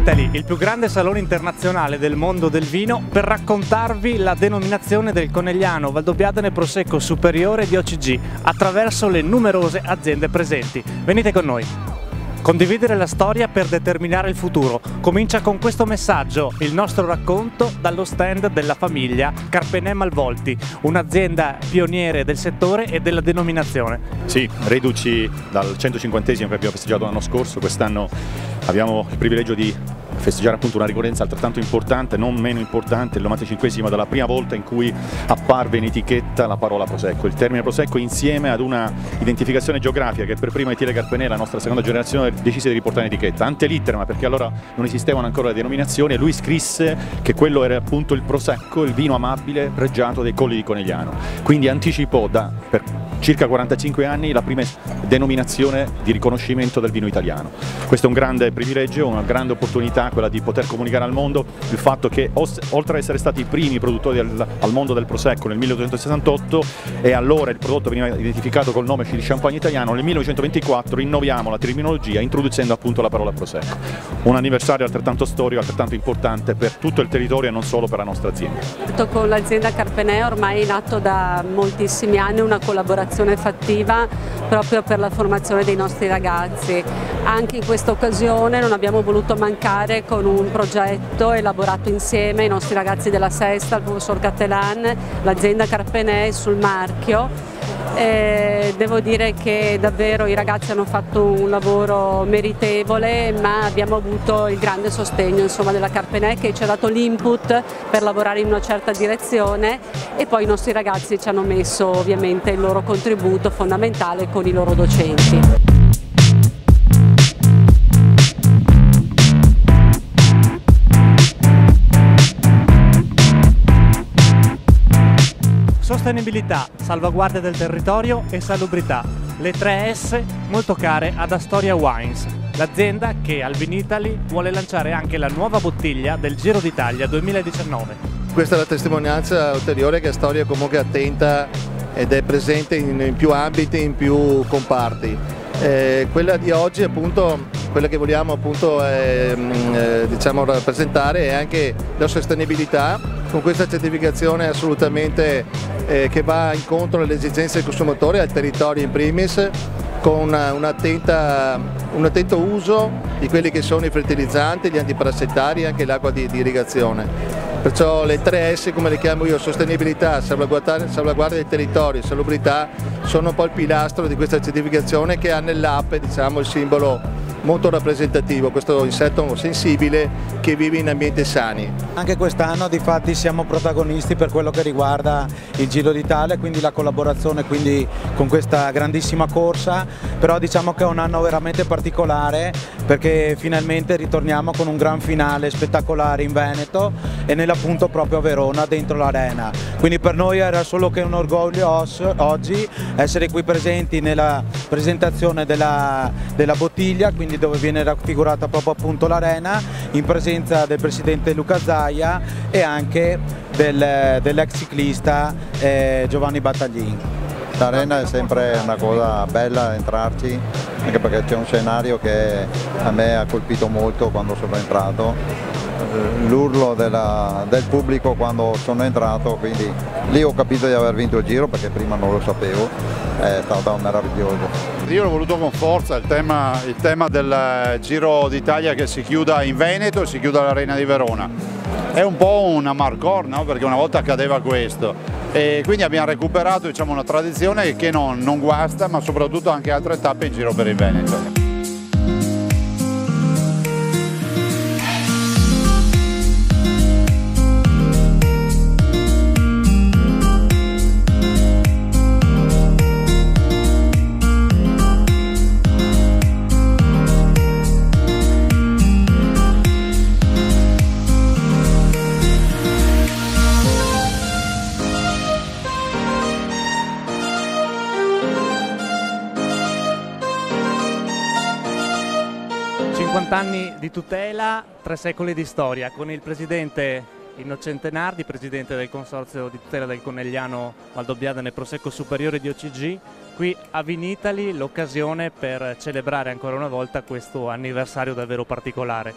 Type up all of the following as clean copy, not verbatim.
Vinitaly, il più grande salone internazionale del mondo del vino, per raccontarvi la denominazione del Conegliano Valdobbiadene Prosecco Superiore di OCG attraverso le numerose aziende presenti. Venite con noi. Condividere la storia per determinare il futuro. Comincia con questo messaggio, il nostro racconto dallo stand della famiglia Carpenè Malvolti, un'azienda pioniere del settore e della denominazione. Sì, reduci dal 150esimo che abbiamo festeggiato l'anno scorso, quest'anno abbiamo il privilegio di festeggiare appunto una ricorrenza altrettanto importante, non meno importante, il 95esimo dalla prima volta in cui apparve in etichetta la parola Prosecco. Il termine Prosecco insieme ad una identificazione geografica che per prima Etiele Carpenè, la nostra seconda generazione, decise di riportare in etichetta, ante litteram, perché allora non esistevano ancora le denominazioni, e lui scrisse che quello era appunto il Prosecco, il vino amabile pregiato dei Colli di Conegliano. Quindi anticipò per circa 45 anni la prima denominazione di riconoscimento del vino italiano. Questo è un grande privilegio, una grande opportunità, quella di poter comunicare al mondo il fatto che, oltre ad essere stati i primi produttori al mondo del Prosecco nel 1868, e allora il prodotto veniva identificato col nome di Champagne italiano, nel 1924 innoviamo la terminologia introducendo appunto la parola Prosecco. Un anniversario altrettanto storico, altrettanto importante per tutto il territorio e non solo per la nostra azienda. Con l'azienda Carpenè ormai è in atto da moltissimi anni una collaborazione fattiva proprio per la formazione dei nostri ragazzi. Anche in questa occasione non abbiamo voluto mancare con un progetto elaborato insieme ai nostri ragazzi della Sesta, il professor Cattelan, l'azienda Carpenè sul marchio. Devo dire che davvero i ragazzi hanno fatto un lavoro meritevole, ma abbiamo avuto il grande sostegno della Carpenè, che ci ha dato l'input per lavorare in una certa direzione, e poi i nostri ragazzi ci hanno messo ovviamente il loro contributo fondamentale con i loro docenti. Sostenibilità, salvaguardia del territorio e salubrità, le 3 S molto care ad Astoria Wines, l'azienda che al Vinitaly vuole lanciare anche la nuova bottiglia del Giro d'Italia 2019. Questa è la testimonianza ulteriore che Astoria comunque è attenta ed è presente in più ambiti, in più comparti. Quella di oggi appunto, quella che vogliamo appunto diciamo rappresentare è anche la sostenibilità, con questa certificazione assolutamente che va incontro alle esigenze del consumatore, al territorio in primis, con un attento uso di quelli che sono i fertilizzanti, gli antiparassitari e anche l'acqua di irrigazione. Perciò le 3 S, come le chiamo io, sostenibilità, salvaguardia del territorio e salubrità, sono un po' il pilastro di questa certificazione, che ha nell'ape diciamo il simbolo molto rappresentativo, questo insetto sensibile che vive in ambienti sani. Anche quest'anno difatti siamo protagonisti per quello che riguarda il Giro d'Italia, quindi la collaborazione con questa grandissima corsa, però diciamo che è un anno veramente particolare perché finalmente ritorniamo con un gran finale spettacolare in Veneto e nell'appunto proprio a Verona, dentro l'arena. Quindi per noi era solo che un orgoglio oggi essere qui presenti nella presentazione della bottiglia, quindi dove viene raffigurata proprio appunto l'arena, in presenza del presidente Luca Zaia e anche dell'ex ciclista Giovanni Battaglin. L'arena è sempre una cosa bella entrarci, anche perché c'è un scenario che a me ha colpito molto quando sono entrato. L'urlo del pubblico quando sono entrato, quindi lì ho capito di aver vinto il Giro, perché prima non lo sapevo, è stato meraviglioso. Io l'ho voluto con forza, il tema del Giro d'Italia che si chiuda in Veneto e si chiuda all'Arena di Verona. È un po' un amargor, no? Perché una volta accadeva questo, e quindi abbiamo recuperato una tradizione che non guasta, ma soprattutto anche altre tappe in giro per il Veneto. Anni di tutela, 3 secoli di storia, con il presidente Innocente Nardi, presidente del Consorzio di tutela del Conegliano Valdobbiadene Prosecco Superiore di OCG, qui a Vinitaly, l'occasione per celebrare ancora una volta questo anniversario davvero particolare.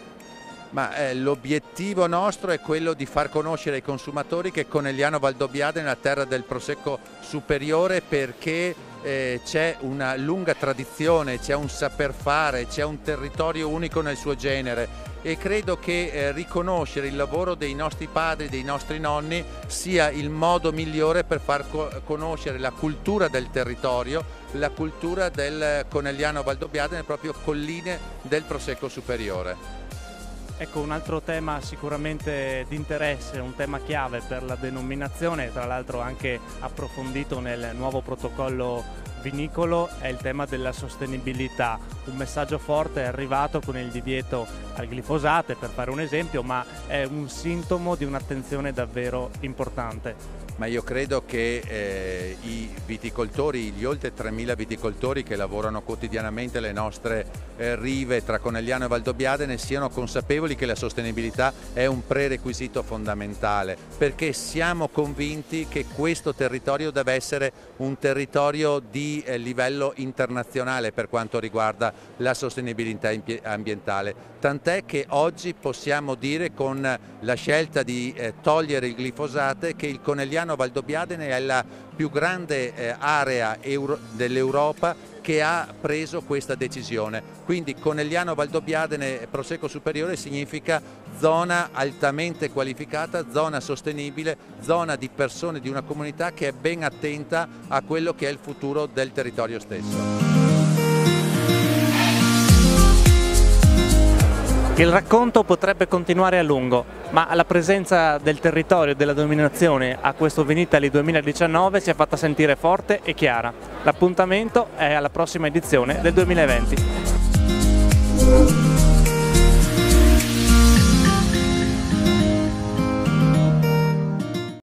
Ma l'obiettivo nostro è quello di far conoscere ai consumatori che Conegliano Valdobbiadene è la terra del Prosecco superiore, perché c'è una lunga tradizione, c'è un saper fare, c'è un territorio unico nel suo genere, e credo che riconoscere il lavoro dei nostri padri, dei nostri nonni, sia il modo migliore per far conoscere la cultura del territorio, la cultura del Conegliano Valdobbiadene, proprio colline del Prosecco superiore. Ecco, un altro tema sicuramente di interesse, un tema chiave per la denominazione, tra l'altro anche approfondito nel nuovo protocollo vinicolo, è il tema della sostenibilità. Un messaggio forte è arrivato con il divieto al glifosate, per fare un esempio, ma è un sintomo di un'attenzione davvero importante. Ma io credo che i viticoltori, gli oltre 3.000 viticoltori che lavorano quotidianamente alle nostre rive tra Conegliano e Valdobbiadene, siano consapevoli che la sostenibilità è un prerequisito fondamentale, perché siamo convinti che questo territorio deve essere un territorio di livello internazionale per quanto riguarda la sostenibilità ambientale, tant'è che oggi possiamo dire, con la scelta di togliere il glifosate, che il Conegliano Valdobbiadene è la più grande area dell'Europa che ha preso questa decisione. Quindi Conegliano Valdobbiadene Prosecco superiore significa zona altamente qualificata, zona sostenibile, zona di persone, di una comunità che è ben attenta a quello che è il futuro del territorio stesso. Il racconto potrebbe continuare a lungo, ma la presenza del territorio e della denominazione a questo Vinitaly 2019 si è fatta sentire forte e chiara. L'appuntamento è alla prossima edizione del 2020.